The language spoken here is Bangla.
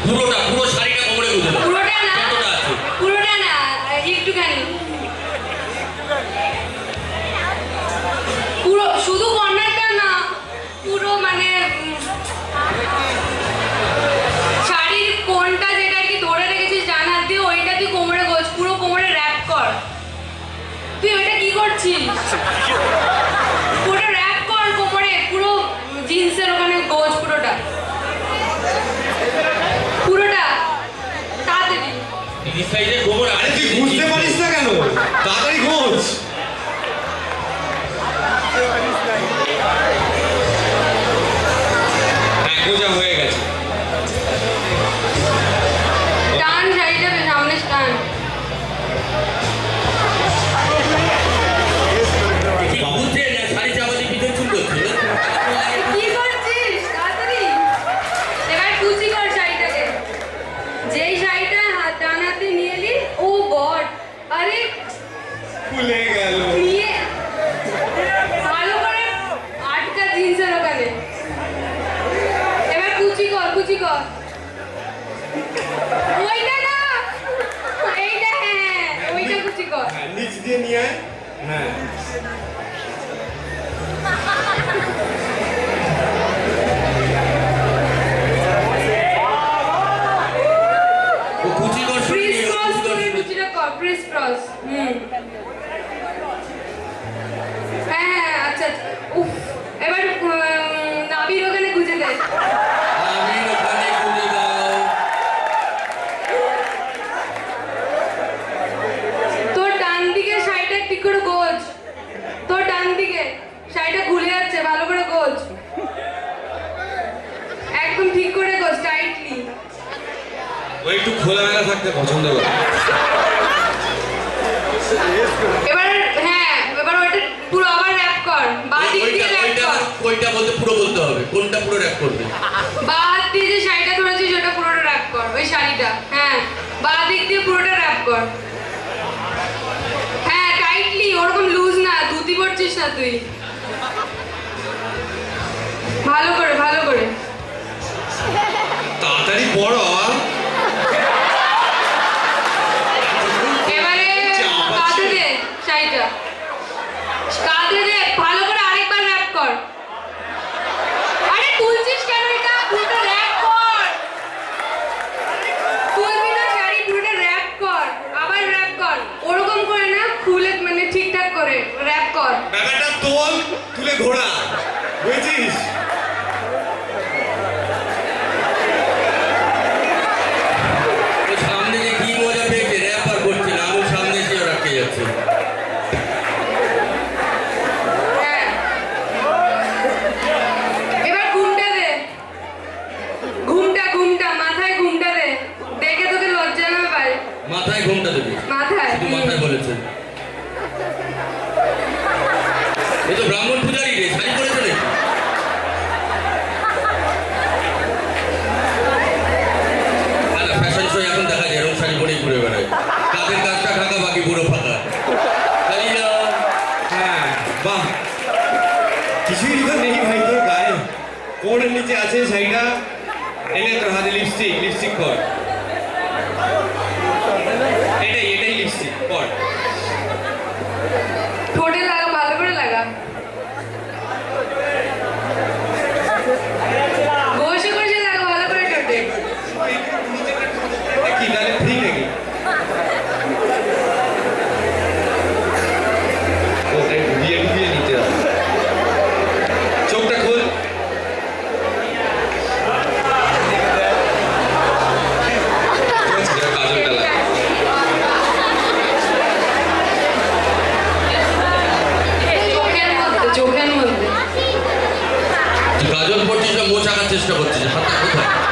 পুরোটা পুরো শাড়িটা কোমরে গুঁজে দাও। পুরোটা না, কতটা আছে? পুরোটা না, একটুখানি। পুরো শুধু কর্নারটা না, পুরো মানে শাড়ির কোনটা যেটা কি ধরে রেখেছিস ডান হাত দিয়ে ওইটা তুই কোমরে গোছ, পুরো কোমরে র‍্যাপ কর। তুই ওইটা কি করছিস? পুরো র‍্যাপ কর কোমরে, পুরো জিন্সের ওখানে গোছ পুরোটা, পুরোটা তাড়াতাড়ি। এই সাইডে কোমর। আরে তুই বুঝতে পারিস না কেন? তাড়াতাড়ি খোঁজ। গোজা হয়ে গেছে। টান শাড়িটা সামনে টান। বুঝতে না শাড়ি চাপাতি পিছন চুল করছে। কি করছিস তাড়াতাড়ি? এবার কুচি কর শাড়িটাকে। যেই শাড়িটা ডান হাতে নিয়ে এলি, ও গড, আরে খুলে গেল। নিয়ে ভালো করে আটকা জিন্সের ওখানে। এবার কুচি কর, কুচি কর। ওইটা না, এইটা, হ্যাঁ ওইটা কুচি কর। হ্যাঁ, নিচ দিয়ে নিয়ে আয়। হ্যাঁ ও কুচি কর ক্রিস ক্রস করে কুচিটা কর, ক্রিস ক্রস। হ্যাঁ হ্যাঁ, আচ্ছা আচ্ছা। উফ, এবার নাভির ওখানে গুজে দে। আমি ওখানে গুঁজে দাও। তোর ডান দিকে শাড়িটা ঠিক করে গোজ, তোর ডান দিকে শাড়িটা খুলে যাচ্ছে, ভালো করে গোজ, একদম ঠিক করে গোজ, টাইটলি। ও একটু খোলামেলা থাকতে পছন্দ করে। এবার হ্যাঁ, এবার ওইটা পুরো আবার র‍্যাপ কর, বাঁ দিক দিয়ে র‍্যাপ কর। ওইটা বলতে পুরো বলতে হবে, কোনটা পুরো র‍্যাপ করবে? বাঁ হাত দিয়ে যে শাড়িটা ধরেছিস ওটা পুরোটা র‍্যাপ কর, ওই শাড়িটা। হ্যাঁ, বাঁ দিক দিয়ে পুরোটা র‍্যাপ কর। হ্যাঁ টাইটলি, ওরকম লুজ না, ধুতি পরছিস না তুই। ভালো করে, ভালো করে। তাড়াতাড়ি পড় বাবা। এবারে কাঁধে দে শাড়িটা, কাঁধে দে, ভালো করে আরেকবার র‍্যাপ কর। আরে তুলছিস কেন এটা? পুরোটা র‍্যাপ কর। তুলবি না শাড়ি, পুরোটা র‍্যাপ কর, আবার র‍্যাপ কর। ওরকম করে না, খুলে মানে ঠিকঠাক করে র‍্যাপ কর। ব্যাপারটা তোল, তুলে ঘোরা, বুঝেছিস? ও সামনে যে কি মজা পেয়েছে, র‍্যাপ আর করছে না, আমি সামনে এসে রাখতে যাচ্ছে। হ্যাঁ, এবার ঘুমটা দে, ঘুমটা, ঘুমটা মাথায় ঘুমটা দে, দেখে তোকে লজ্জা না পায়। মাথায় ঘুমটা দেবে, মাথায়, শুধু মাথায় বলেছে। এই তো ব্রাহ্মণ পূজারি রে, শাড়ি পরেছে নাকি? না ফ্যাশন শো এখন দেখা যায় এরকম শাড়ি পরেই ঘুরে বেড়ায়, কাঁধের কাজটা ঢাকা বাকি পুরো ফাঁকা। তাই না? হ্যাঁ বাহ, কিছুই তো নেই ভাই তোর গায়ে। কোমরের নিচে আছে শাড়িটা, এনে তোর হাতে লিপস্টিক, লিপস্টিক কর। এটাই এটাই লিপস্টিক কর। ঠোঁটে লাগা, ভালো করে লাগা, ঘষে ঘষে লাগা ভালো করে ঠোঁটে। কি তাহলে ঠিক নাকি? ওটাই ডুবিয়ে ডুবিয়ে নিতে হবে। চোখটা খোল। কাজলটা লাগা। চোখের মধ্যে, চোখের মধ্যে। তুই গাজল পড়ছিস না মোচ আঁকার চেষ্টা করছিস? হাতটা কোথায়?